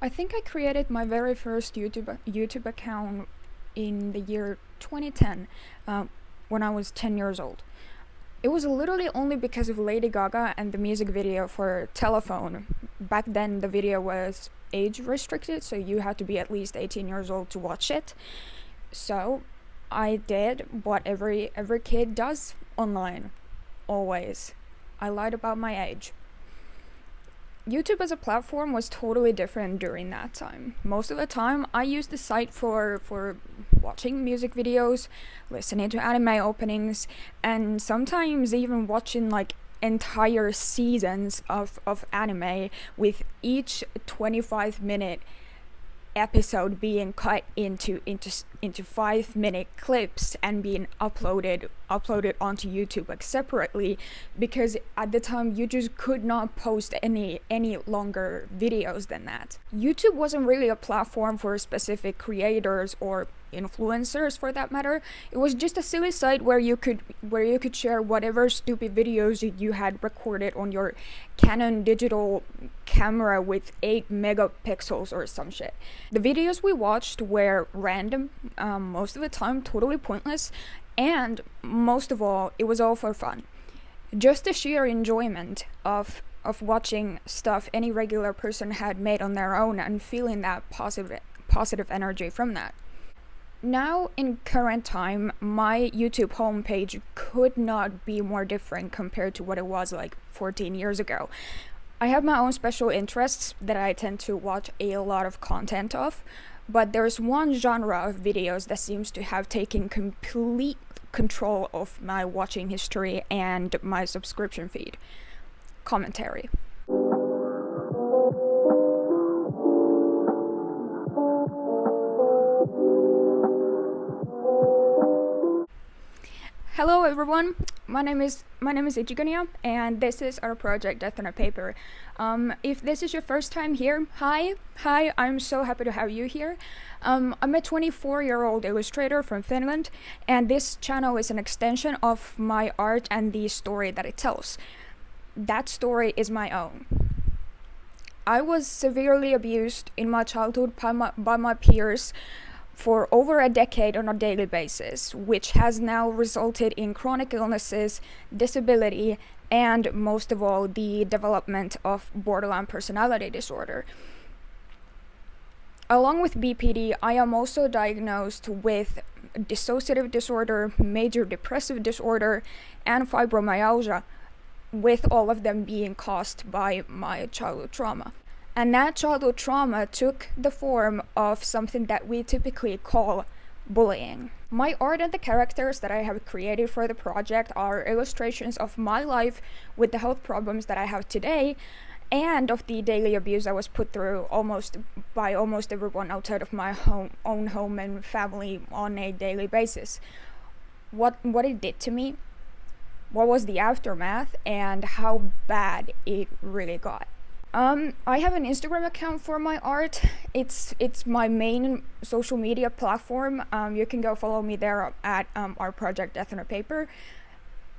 I think I created my very first YouTube account in the year 2010, when I was 10 years old. It was literally only because of Lady Gaga and the music video for Telephone. Back then, the video was age restricted, so you had to be at least 18 years old to watch it. So I did what every kid does online, always. I lied about my age. YouTube as a platform was totally different during that time. Most of the time, I used the site for watching music videos, listening to anime openings, and sometimes even watching like entire seasons of anime, with each 25-minute episode being cut into 5-minute clips and being uploaded onto YouTube like separately, because at the time you just could not post any longer videos than that. YouTube wasn't really a platform for specific creators or influencers, for that matter. It was just a silly site where you could share whatever stupid videos you had recorded on your Canon digital camera with 8 megapixels or some shit. The videos we watched were random, most of the time totally pointless, and most of all, it was all for fun. Just the sheer enjoyment of watching stuff any regular person had made on their own and feeling that positive energy from that. Now, in current time, my YouTube homepage could not be more different compared to what it was like 14 years ago. I have my own special interests that I tend to watch a lot of content of, but there's one genre of videos that seems to have taken complete control of my watching history and my subscription feed: commentary. Hello everyone, my name is Ichigania, and this is our project Death on a Paper. If this is your first time here, hi, I'm so happy to have you here. I'm a 24-year-old illustrator from Finland, and this channel is an extension of my art and the story that it tells. That story is my own. I was severely abused in my childhood by my peers for over a decade on a daily basis, which has now resulted in chronic illnesses, disability, and most of all, the development of borderline personality disorder. Along with BPD, I am also diagnosed with dissociative disorder, major depressive disorder, and fibromyalgia, with all of them being caused by my childhood trauma. And that childhood trauma took the form of something that we typically call bullying. My art and the characters that I have created for the project are illustrations of my life with the health problems that I have today, and of the daily abuse I was put through by almost everyone outside of my own home and family on a daily basis. What it did to me, what was the aftermath, and how bad it really got. I have an Instagram account for my art. It's my main social media platform. You can go follow me there at our project Death on a Paper.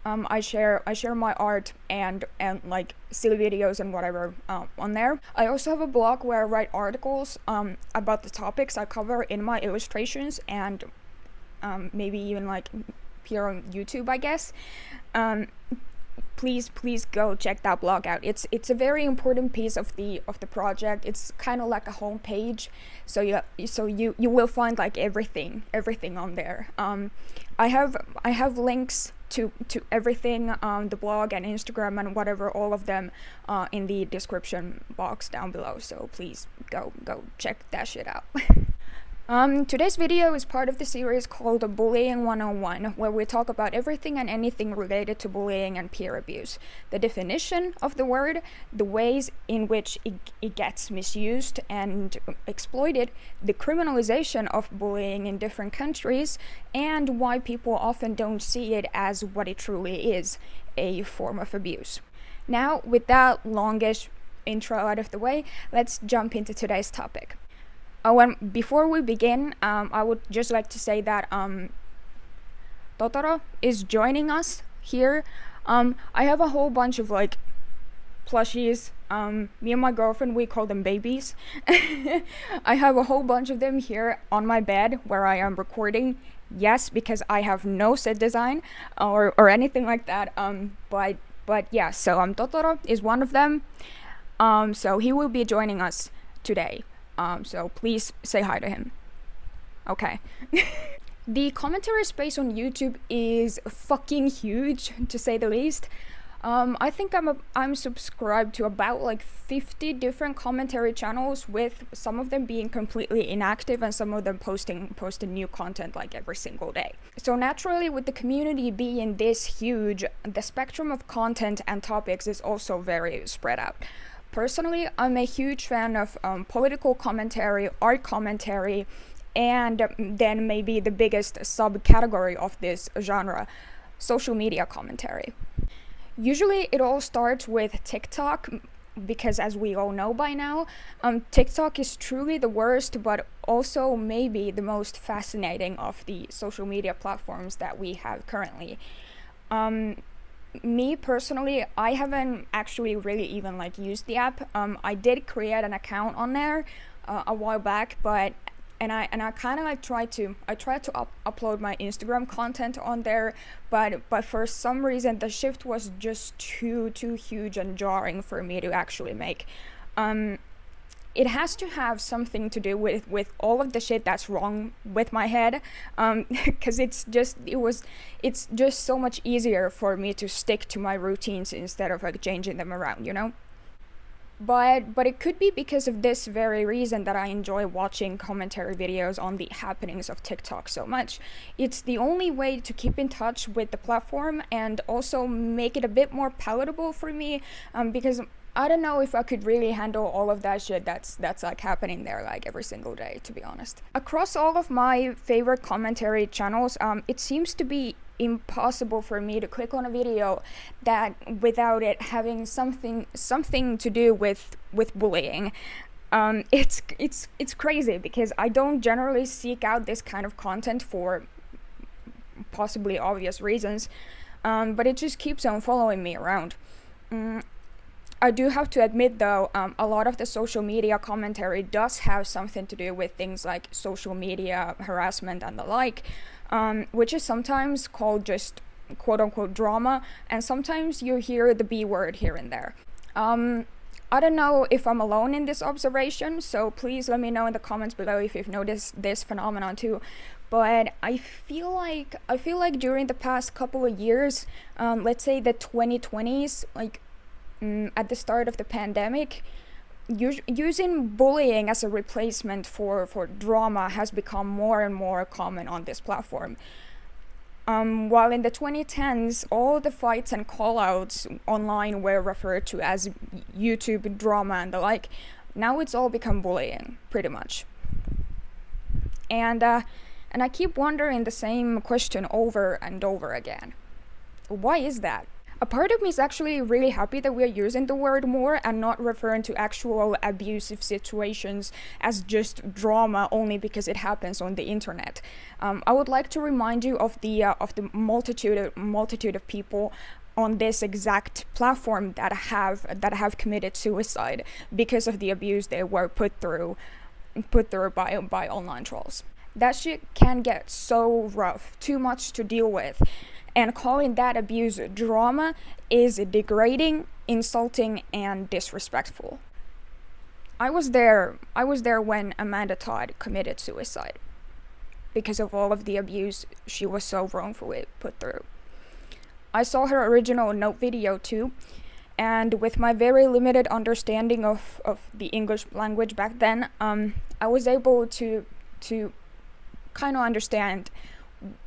I share my art and like silly videos and whatever on there. I also have a blog where I write articles about the topics I cover in my illustrations, and maybe even like here on YouTube, I guess. Please go check that blog out. It's a very important piece of the project. It's kind of like a homepage, so you will find like everything on there. I have links to everything, the blog and Instagram and whatever, all of them in the description box down below, so please go check that shit out. Today's video is part of the series called Bullying 101, where we talk about everything and anything related to bullying and peer abuse. The definition of the word, the ways in which it gets misused and exploited, the criminalization of bullying in different countries, and why people often don't see it as what it truly is, a form of abuse. Now, with that longish intro out of the way, let's jump into today's topic. Before we begin, I would just like to say that Totoro is joining us here. I have a whole bunch of like plushies Me and my girlfriend, we call them babies. I have a whole bunch of them here on my bed where I am recording. Yes, because I have no set design or anything like that. But yeah, so Totoro is one of them. So he will be joining us today. So please say hi to him. Okay. The commentary space on YouTube is fucking huge, to say the least. I think I'm subscribed to about like 50 different commentary channels, with some of them being completely inactive and some of them posting new content like every single day. So naturally, with the community being this huge, the spectrum of content and topics is also very spread out. Personally, I'm a huge fan of political commentary, art commentary, and then maybe the biggest subcategory of this genre, social media commentary. Usually it all starts with TikTok, because as we all know by now, TikTok is truly the worst, but also maybe the most fascinating of the social media platforms that we have currently. Me personally, I haven't actually really even like used the app. I did create an account on there a while back, but I kind of like tried to upload my Instagram content on there, but for some reason the shift was just too huge and jarring for me to actually make. It has to have something to do with all of the shit that's wrong with my head, because it's just so much easier for me to stick to my routines instead of like changing them around, you know. But it could be because of this very reason that I enjoy watching commentary videos on the happenings of TikTok so much. It's the only way to keep in touch with the platform and also make it a bit more palatable for me, because I don't know if I could really handle all of that shit that's like happening there like every single day, to be honest. Across all of my favorite commentary channels, it seems to be impossible for me to click on a video that without it having something to do with bullying. It's crazy because I don't generally seek out this kind of content for possibly obvious reasons, but it just keeps on following me around. I do have to admit though, a lot of the social media commentary does have something to do with things like social media harassment and the like, which is sometimes called just quote-unquote drama, and sometimes you hear the B word here and there. I don't know if I'm alone in this observation, so please let me know in the comments below if you've noticed this phenomenon too. But I feel like during the past couple of years, let's say the 2020s, like at the start of the pandemic, using bullying as a replacement for drama has become more and more common on this platform. While in the 2010s, all the fights and callouts online were referred to as YouTube drama and the like, now it's all become bullying, pretty much. And I keep wondering the same question over and over again. Why is that? A part of me is actually really happy that we're using the word more and not referring to actual abusive situations as just drama only because it happens on the internet. I would like to remind you of the multitude of people on this exact platform that have committed suicide because of the abuse they were put through by online trolls. That shit can get so rough, too much to deal with. And calling that abuse drama is degrading, insulting, and disrespectful. I was there when Amanda Todd committed suicide because of all of the abuse she was so wrongfully put through. I saw her original Note video too, and with my very limited understanding of the English language back then, I was able to kind of understand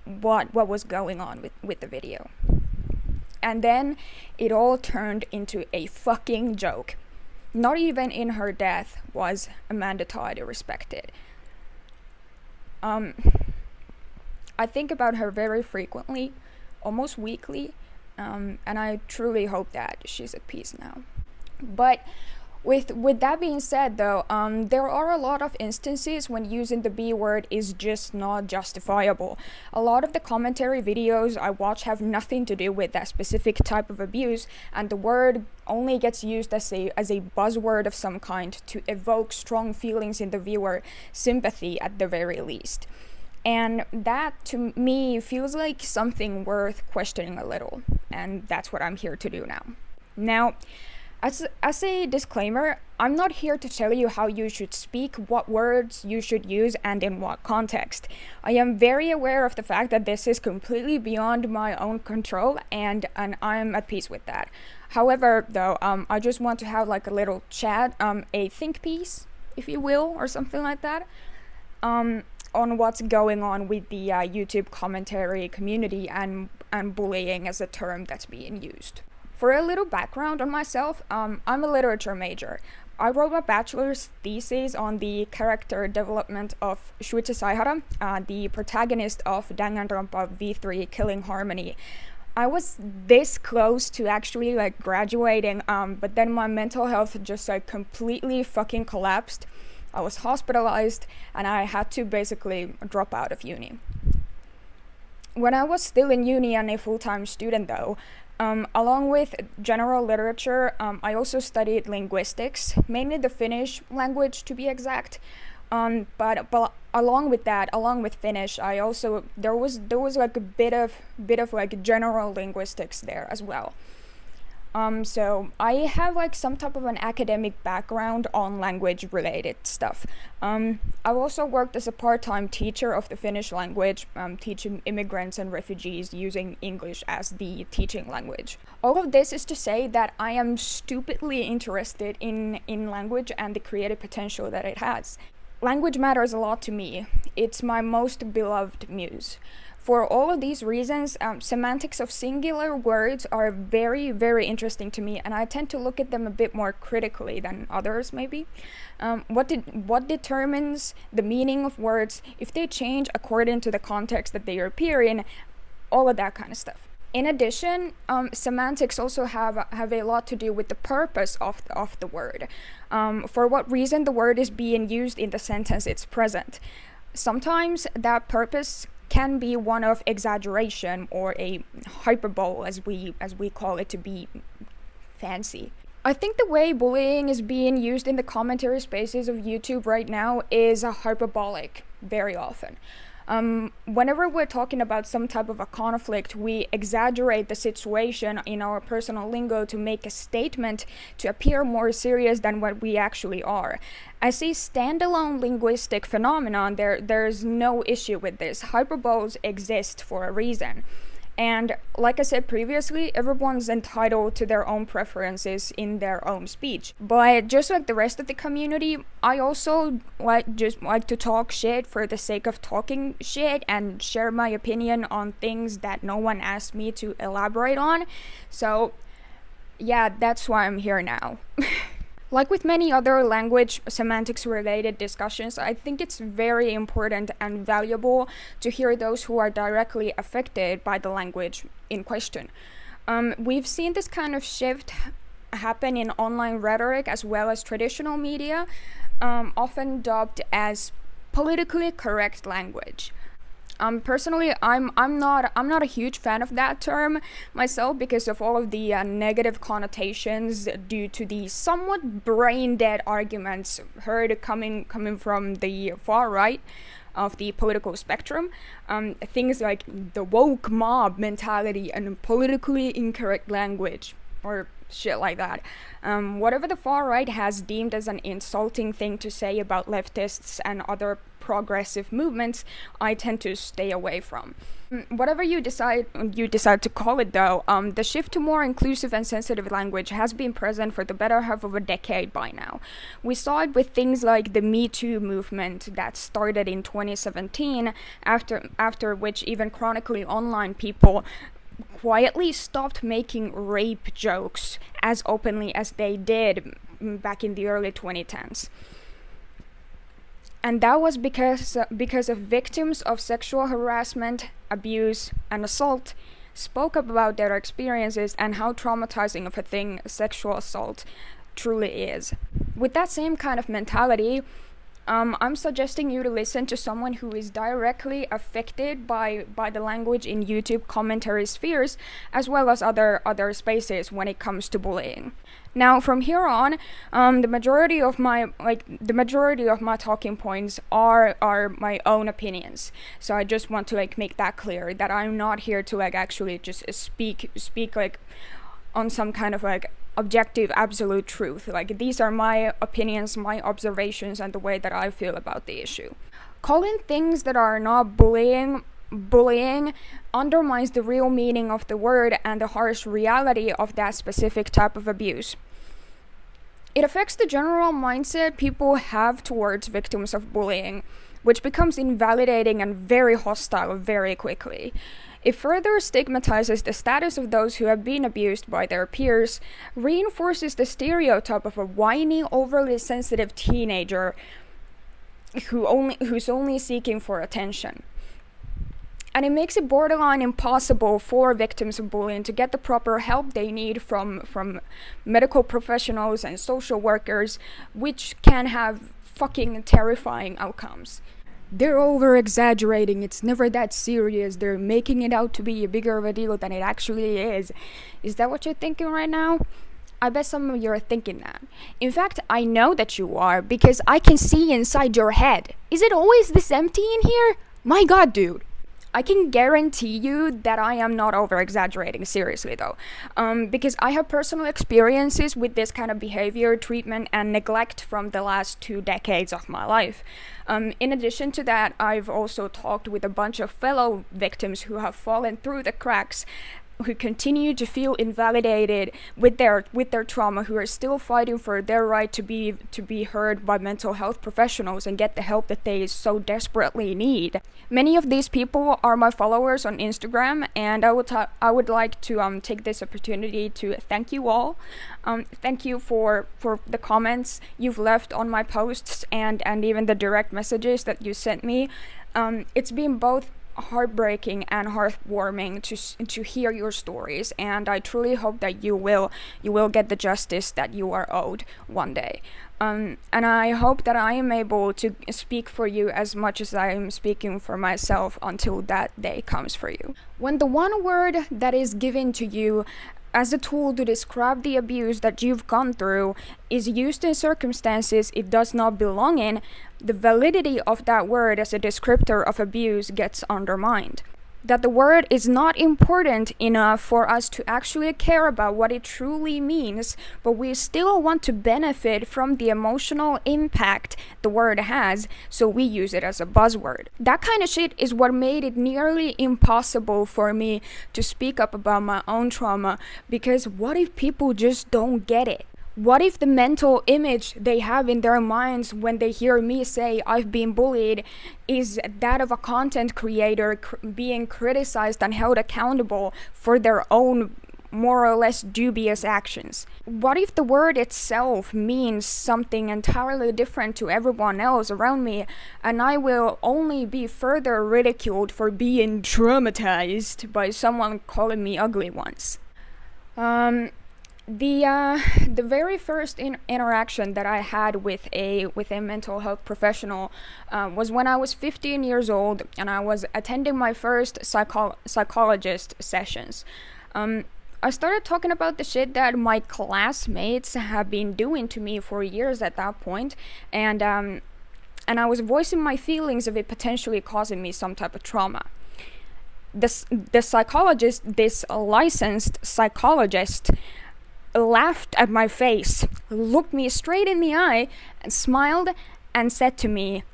what was going on with the video. And then it all turned into a fucking joke. Not even in her death was Amanda Todd respected. I think about her very frequently, almost weekly, and I truly hope that she's at peace now. But With that being said, though, there are a lot of instances when using the B word is just not justifiable. A lot of the commentary videos I watch have nothing to do with that specific type of abuse, and the word only gets used as a buzzword of some kind to evoke strong feelings in the viewer, sympathy at the very least. And that, to me, feels like something worth questioning a little, and that's what I'm here to do now. Now, as a disclaimer, I'm not here to tell you how you should speak, what words you should use, and in what context. I am very aware of the fact that this is completely beyond my own control, and I'm at peace with that. However, though, I just want to have like a little chat, a think piece, if you will, or something like that, on what's going on with the YouTube commentary community and bullying as a term that's being used. For a little background on myself, I'm a literature major. I wrote my bachelor's thesis on the character development of CHRISTINA, the protagonist of Danganronpa V3 Killing Harmony. I was this close to actually like graduating, but then my mental health just like completely fucking collapsed. I was hospitalized and I had to basically drop out of uni. When I was still in uni and a full-time student though, along with general literature, I also studied linguistics, mainly the Finnish language to be exact. But along with Finnish, I also there was like a bit of like general linguistics there as well. So I have like some type of an academic background on language related stuff. I've also worked as a part-time teacher of the Finnish language, teaching immigrants and refugees using English as the teaching language. All of this is to say that I am stupidly interested in language and the creative potential that it has. Language matters a lot to me. It's my most beloved muse. For all of these reasons, semantics of singular words are very, very interesting to me, and I tend to look at them a bit more critically than others, maybe. What determines the meaning of words, if they change according to the context that they appear in, all of that kind of stuff. In addition, semantics also have a lot to do with the purpose of the word. For what reason the word is being used in the sentence it's present. Sometimes that purpose can be one of exaggeration or a hyperbole, as we call it, to be fancy. I think the way bullying is being used in the commentary spaces of YouTube right now is hyperbolic very often. Whenever we're talking about some type of a conflict, we exaggerate the situation in our personal lingo to make a statement to appear more serious than what we actually are. As a standalone linguistic phenomenon, there's no issue with this. Hyperboles exist for a reason. And like I said previously, everyone's entitled to their own preferences in their own speech. But just like the rest of the community, I also like to talk shit for the sake of talking shit and share my opinion on things that no one asked me to elaborate on. So yeah, that's why I'm here now. Like with many other language semantics related discussions, I think it's very important and valuable to hear those who are directly affected by the language in question. We've seen this kind of shift happen in online rhetoric as well as traditional media, often dubbed as politically correct language. Personally, I'm not a huge fan of that term myself because of all of the negative connotations due to the somewhat brain-dead arguments heard coming from the far right of the political spectrum. Things like the woke mob mentality and politically incorrect language or shit like that. Whatever the far right has deemed as an insulting thing to say about leftists and other progressive movements, I tend to stay away from. Whatever you decide to call it though, the shift to more inclusive and sensitive language has been present for the better half of a decade by now. We saw it with things like the Me Too movement that started in 2017, after which even chronically online people quietly stopped making rape jokes as openly as they did back in the early 2010s. And that was because of victims of sexual harassment, abuse, and assault spoke up about their experiences and how traumatizing of a thing sexual assault truly is. With that same kind of mentality, I'm suggesting you to listen to someone who is directly affected by the language in YouTube commentary spheres, as well as other spaces when it comes to bullying. Now, from here on, the majority of my talking points are my own opinions. So I just want to make that clear, that I'm not here to actually just speak on some kind of objective absolute truth. These are my opinions, my observations, and the way that I feel about the issue. Calling things that are not bullying undermines the real meaning of the word and the harsh reality of that specific type of abuse. It affects the general mindset people have towards victims of bullying, which becomes invalidating and very hostile very quickly. It further stigmatizes the status of those who have been abused by their peers, reinforces the stereotype of a whiny, overly sensitive teenager who's only seeking for attention. And it makes it borderline impossible for victims of bullying to get the proper help they need from medical professionals and social workers, which can have fucking terrifying outcomes. They're over-exaggerating, it's never that serious, they're making it out to be a bigger of a deal than it actually is. Is that what you're thinking right now? I bet some of you are thinking that. In fact, I know that you are, because I can see inside your head. Is it always this empty in here? My god, dude. I can guarantee you that I am not over-exaggerating, seriously though, because I have personal experiences with this kind of behavior, treatment, and neglect from the last 2 decades of my life. In addition to that, I've also talked with a bunch of fellow victims who have fallen through the cracks, who continue to feel invalidated with their trauma, who are still fighting for their right to be heard by mental health professionals and get the help that they so desperately need. Many of these people are my followers on Instagram, and I would like to take this opportunity to thank you all. Thank you for the comments you've left on my posts and even the direct messages that you sent me. It's been both heartbreaking and heartwarming to hear your stories, and I truly hope that you will get the justice that you are owed one day. And I hope that I am able to speak for you as much as I am speaking for myself until that day comes for you. When the one word that is given to you as a tool to describe the abuse that you've gone through is used in circumstances it does not belong in, the validity of that word as a descriptor of abuse gets undermined. That the word is not important enough for us to actually care about what it truly means, but we still want to benefit from the emotional impact the word has, so we use it as a buzzword. That kind of shit is what made it nearly impossible for me to speak up about my own trauma, because what if people just don't get it? What if the mental image they have in their minds when they hear me say I've been bullied is that of a content creator being criticized and held accountable for their own more or less dubious actions? What if the word itself means something entirely different to everyone else around me, and I will only be further ridiculed for being traumatized by someone calling me ugly once? The very first interaction that I had with a mental health professional was when I was 15 years old and I was attending my first psychologist sessions. I started talking about the shit that my classmates have been doing to me for years at that point, and I was voicing my feelings of it potentially causing me some type of trauma. The psychologist, this licensed psychologist, laughed at my face, looked me straight in the eye, and smiled and said to me,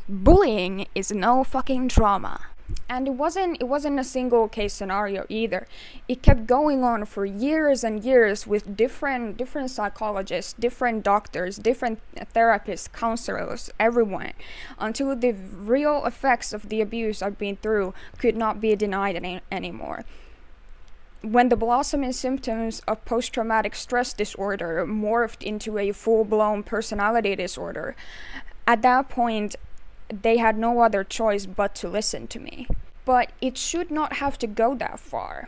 "Bullying is no fucking trauma." And it wasn't a single case scenario either. It kept going on for years and years with different psychologists, different doctors, different therapists, counselors, everyone, until the real effects of the abuse I've been through could not be denied anymore. When the blossoming symptoms of post-traumatic stress disorder morphed into a full-blown personality disorder, at that point, they had no other choice but to listen to me. But it should not have to go that far.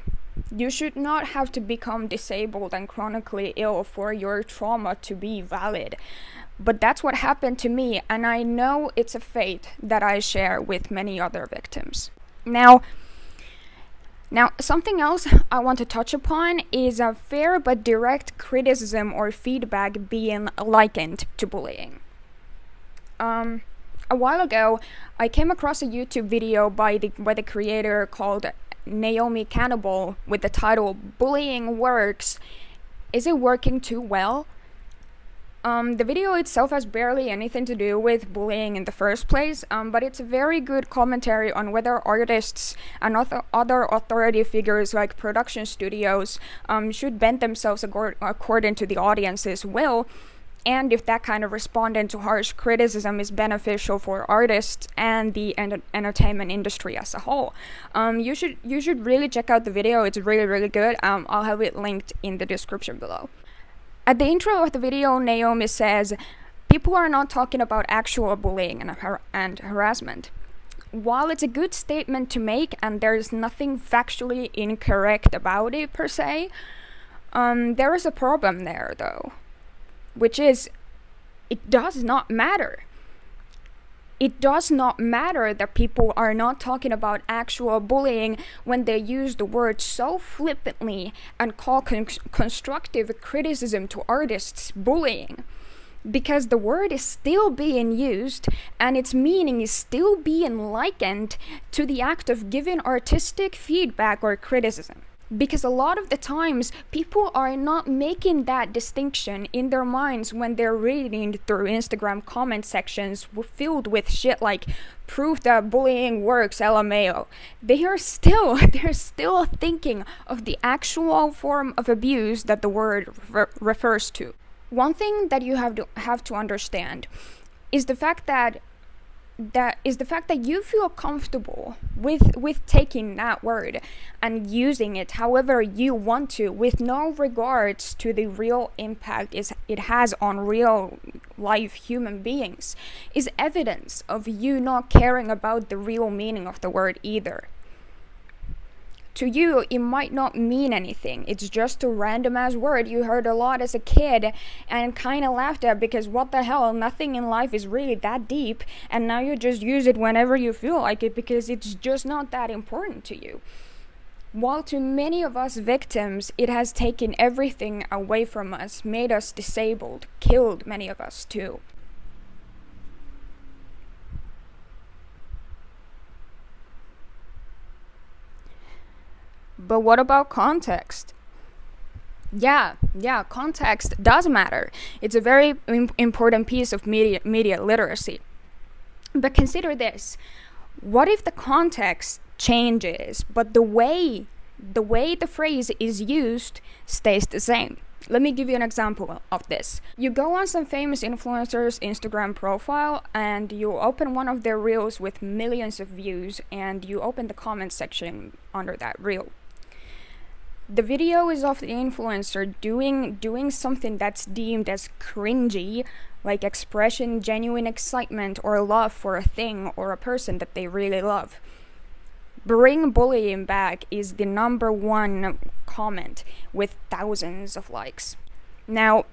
You should not have to become disabled and chronically ill for your trauma to be valid. But that's what happened to me, and I know it's a fate that I share with many other victims. Now, something else I want to touch upon is a fair but direct criticism or feedback being likened to bullying. A while ago, I came across a YouTube video by the creator called Naomi Cannibal with the title "Bullying Works. Is it working too well?" The video itself has barely anything to do with bullying in the first place, but it's a very good commentary on whether artists and other authority figures like production studios should bend themselves according to the audience's will, and if that kind of responding to harsh criticism is beneficial for artists and the entertainment industry as a whole. You should really check out the video. It's really, really good. I'll have it linked in the description below. At the intro of the video, Naomi says, "People are not talking about actual bullying and harassment." While it's a good statement to make and there's nothing factually incorrect about it per se, there is a problem there though, which is it does not matter. It does not matter that people are not talking about actual bullying when they use the word so flippantly and call constructive criticism to artists bullying. Because the word is still being used and its meaning is still being likened to the act of giving artistic feedback or criticism. Because a lot of the times, people are not making that distinction in their minds when they're reading through Instagram comment sections filled with shit like "proof that bullying works, lmao." They're still thinking of the actual form of abuse that the word refers to. One thing that you have to understand is the fact that you feel comfortable with taking that word and using it however you want to, with no regards to the real impact it has on real life human beings, is evidence of you not caring about the real meaning of the word either. To you, it might not mean anything. It's just a random ass word you heard a lot as a kid and kind of laughed at because what the hell, nothing in life is really that deep, and now you just use it whenever you feel like it because it's just not that important to you. While to many of us victims, it has taken everything away from us, made us disabled, killed many of us too. But what about context? Yeah, context does matter. It's a very important piece of media literacy. But consider this. What if the context changes, but the way the phrase is used stays the same? Let me give you an example of this. You go on some famous influencer's Instagram profile and you open one of their reels with millions of views and you open the comment section under that reel. The video is of the influencer doing something that's deemed as cringy, like expressing genuine excitement or love for a thing or a person that they really love. "Bring bullying back" is the number one comment with thousands of likes. Now,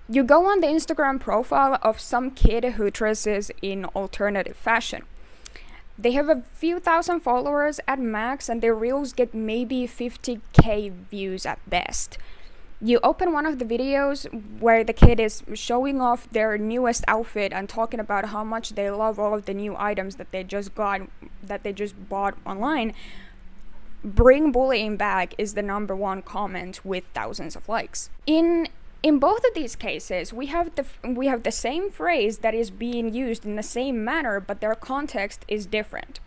you go on the Instagram profile of some kid who dresses in alternative fashion. They have a few thousand followers at max and their reels get maybe 50k views at best. You open one of the videos where the kid is showing off their newest outfit and talking about how much they love all of the new items that they just bought online. "Bring bullying back" is the number one comment with thousands of likes. In both of these cases, we have the same phrase that is being used in the same manner, but their context is different.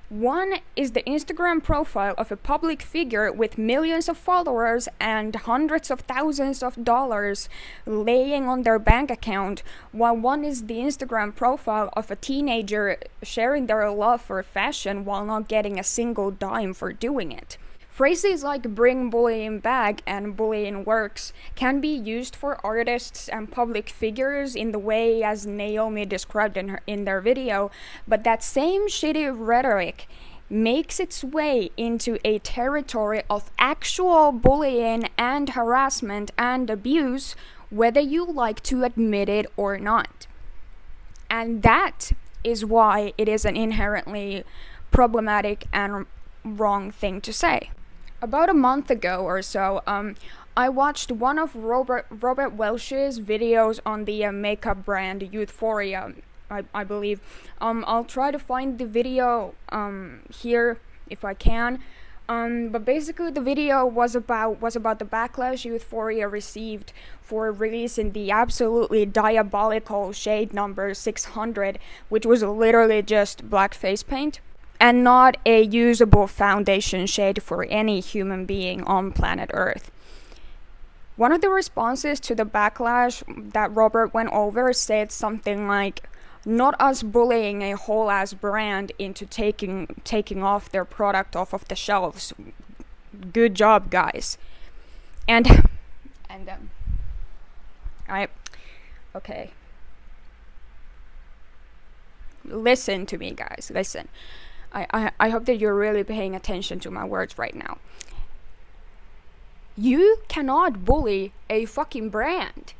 One is the Instagram profile of a public figure with millions of followers and hundreds of thousands of dollars laying on their bank account, while one is the Instagram profile of a teenager sharing their love for fashion while not getting a single dime for doing it. Phrases like "bring bullying back" and "bullying works" can be used for artists and public figures in the way as Naomi described in their video, but that same shitty rhetoric makes its way into a territory of actual bullying and harassment and abuse, whether you like to admit it or not. And that is why it is an inherently problematic and wrong thing to say. About a month ago or so, I watched one of Robert Welsh's videos on the makeup brand Euphoria, I believe. I'll try to find the video here if I can. But basically the video was about the backlash Euphoria received for releasing the absolutely diabolical shade number 600, which was literally just black face paint, and not a usable foundation shade for any human being on planet Earth. One of the responses to the backlash that Robert went over said something like, "Not us bullying a whole ass brand into taking off their product off of the shelves. Good job, guys." Okay. Listen to me, guys. Listen. I hope that you're really paying attention to my words right now. You cannot bully a fucking brand.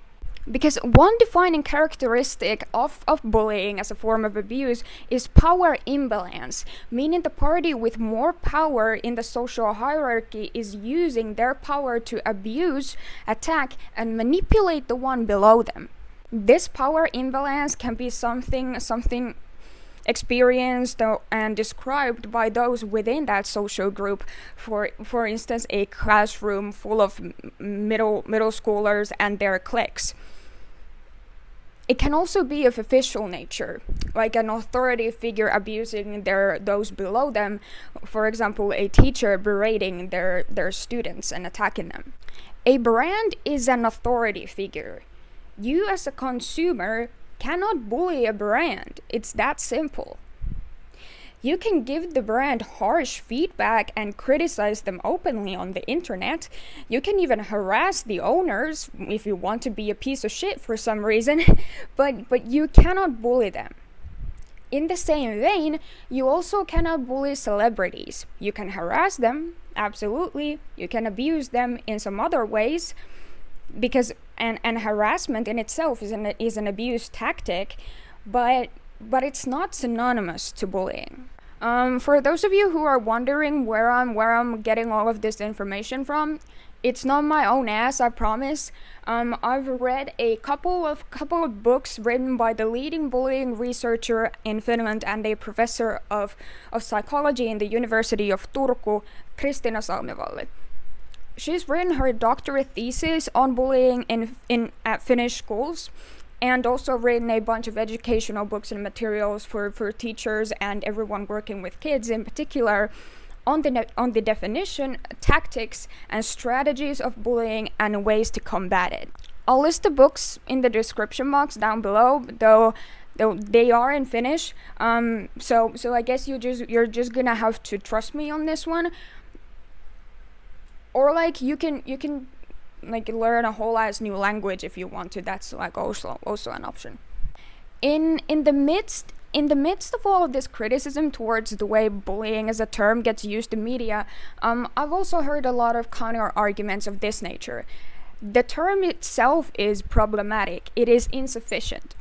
Because one defining characteristic of bullying as a form of abuse is power imbalance, meaning the party with more power in the social hierarchy is using their power to abuse, attack, and manipulate the one below them. This power imbalance can be something experienced and described by those within that social group. For instance, a classroom full of middle schoolers and their cliques. It can also be of official nature, like an authority figure abusing those below them. For example, a teacher berating their students and attacking them. A brand is an authority figure. You as a consumer cannot bully a brand. It's that simple. You can give the brand harsh feedback and criticize them openly on the internet. You can even harass the owners if you want to be a piece of shit for some reason, but you cannot bully them. In the same vein, you also cannot bully celebrities. You can harass them, absolutely. You can abuse them in some other ways, because and harassment in itself is an abuse tactic, but it's not synonymous to bullying. For those of you who are wondering where I'm getting all of this information from, it's not my own ass, I promise. I've read a couple of books written by the leading bullying researcher in Finland and a professor of psychology in the University of Turku, CHRISTINA SALMIVALLI. She's written her doctorate thesis on bullying at Finnish schools, and also written a bunch of educational books and materials for teachers and everyone working with kids in particular on the definition, tactics, and strategies of bullying and ways to combat it. I'll list the books in the description box down below, though they are in Finnish. So I guess you're just gonna have to trust me on this one. Or like you can like learn a whole ass new language if you want to. That's like also an option. In the midst of all of this criticism towards the way bullying as a term gets used in media, I've also heard a lot of counter arguments of this nature. The term itself is problematic. It is insufficient.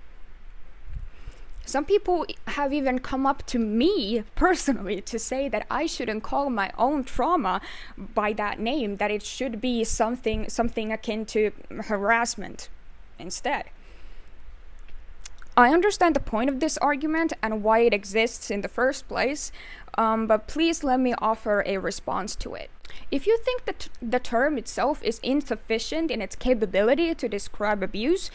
Some people have even come up to me personally to say that I shouldn't call my own trauma by that name, that it should be something akin to harassment instead. I understand the point of this argument and why it exists in the first place, but please let me offer a response to it. If you think that the term itself is insufficient in its capability to describe abuse,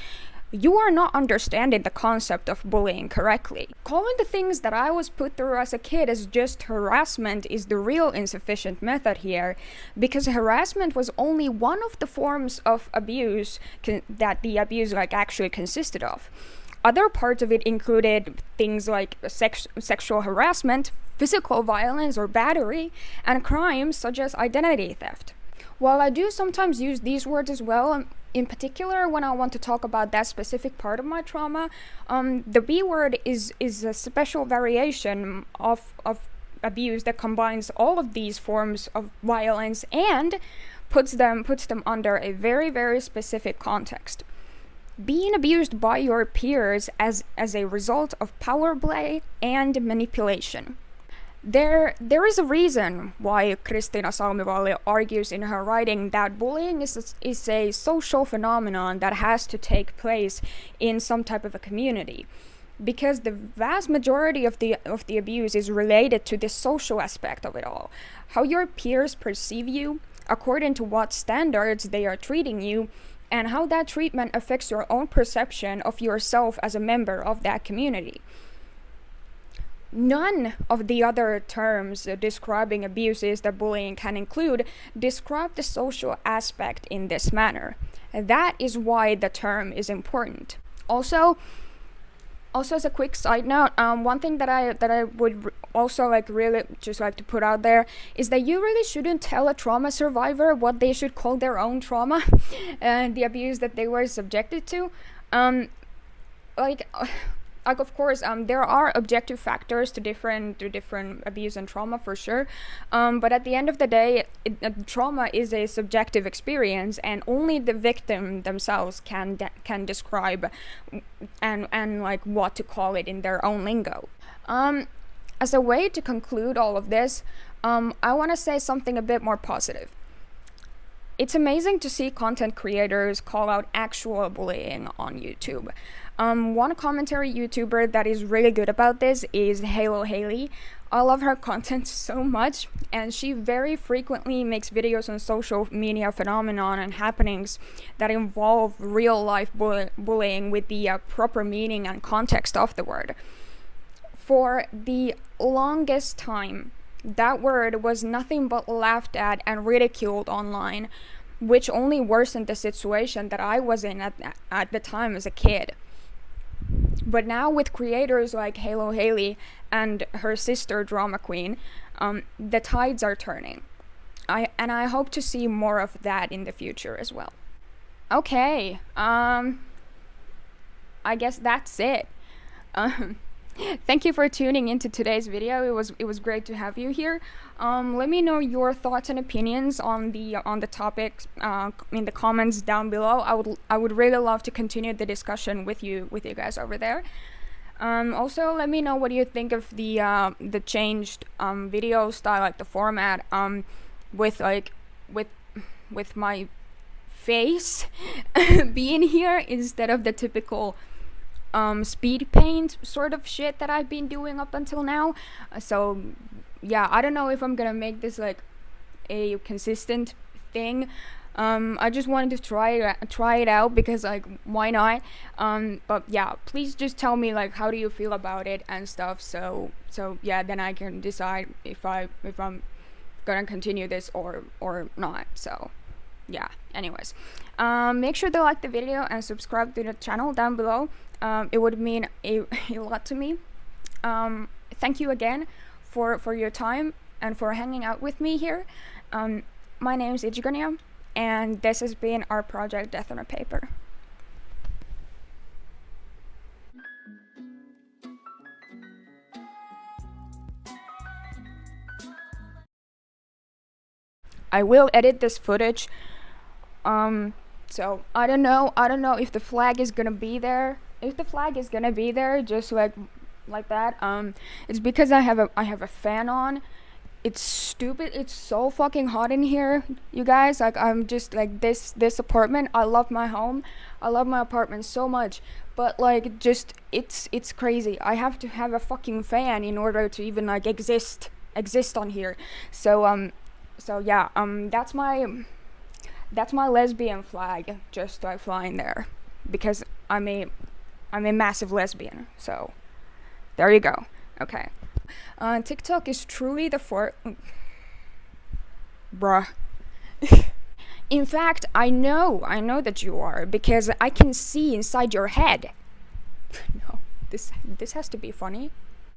you are not understanding the concept of bullying correctly. Calling the things that I was put through as a kid as just harassment is the real insufficient method here, because harassment was only one of the forms of abuse that the abuse actually consisted of. Other parts of it included things like sexual harassment, physical violence or battery, and crimes such as identity theft. While I do sometimes use these words as well, in particular when I want to talk about that specific part of my trauma, the B word is a special variation of abuse that combines all of these forms of violence and puts them under a very, very specific context. Being abused by your peers as a result of power play and manipulation. There is a reason why CHRISTINA SALMIVALLI argues in her writing that bullying is a social phenomenon that has to take place in some type of a community, because the vast majority of the abuse is related to the social aspect of it all. How your peers perceive you, according to what standards they are treating you, and how that treatment affects your own perception of yourself as a member of that community. None of the other terms describing abuses that bullying can include describe the social aspect in this manner. That is why the term is important. Also as a quick side note, one thing that I would also really just like to put out there is that you really shouldn't tell a trauma survivor what they should call their own trauma and the abuse that they were subjected to. Of course, there are objective factors to different abuse and trauma for sure, but at the end of the day, trauma is a subjective experience, and only the victim themselves can describe and like what to call it in their own lingo. As a way to conclude all of this, I want to say something a bit more positive. It's amazing to see content creators call out actual bullying on YouTube. One commentary YouTuber that is really good about this is Haylo Hayley. I love her content so much, and she very frequently makes videos on social media phenomenon and happenings that involve real life bullying with the proper meaning and context of the word. For the longest time, that word was nothing but laughed at and ridiculed online, which only worsened the situation that I was in at the time as a kid. But now with creators like Haylo Hayley and her sister Drama Queen, the tides are turning. I hope to see more of that in the future as well. Okay, I guess that's it. Thank you for tuning into today's video. It was great to have you here. Let me know your thoughts and opinions on the topics in the comments down below. I would really love to continue the discussion with you guys over there. Also, let me know what you think of the changed video style, like the format, with my face being here instead of the typical speed paint sort of shit that I've been doing up until now. So yeah, I don't know if I'm gonna make this like a consistent thing. I just wanted to try it out because like why not? But yeah, please just tell me like how do you feel about it and stuff. So yeah, then I can decide if I'm gonna continue this or not. So yeah, anyways, make sure to like the video and subscribe to the channel down below. It would mean a lot to me. Thank you again for your time and for hanging out with me here. My name is Ijigania, and this has been our project Death on a Paper. I will edit this footage. So I don't know if the flag is gonna be there. If the flag is gonna be there, just like that, it's because I have a fan on. It's stupid. It's so fucking hot in here, you guys. Like I'm just like this apartment. I love my home. I love my apartment so much. But like just it's crazy. I have to have a fucking fan in order to even like exist on here. So yeah, that's my lesbian flag just like flying there because I'm a massive lesbian. So there you go. Okay. TikTok is truly the bruh. In fact, I know that you are because I can see inside your head. No, this has to be funny.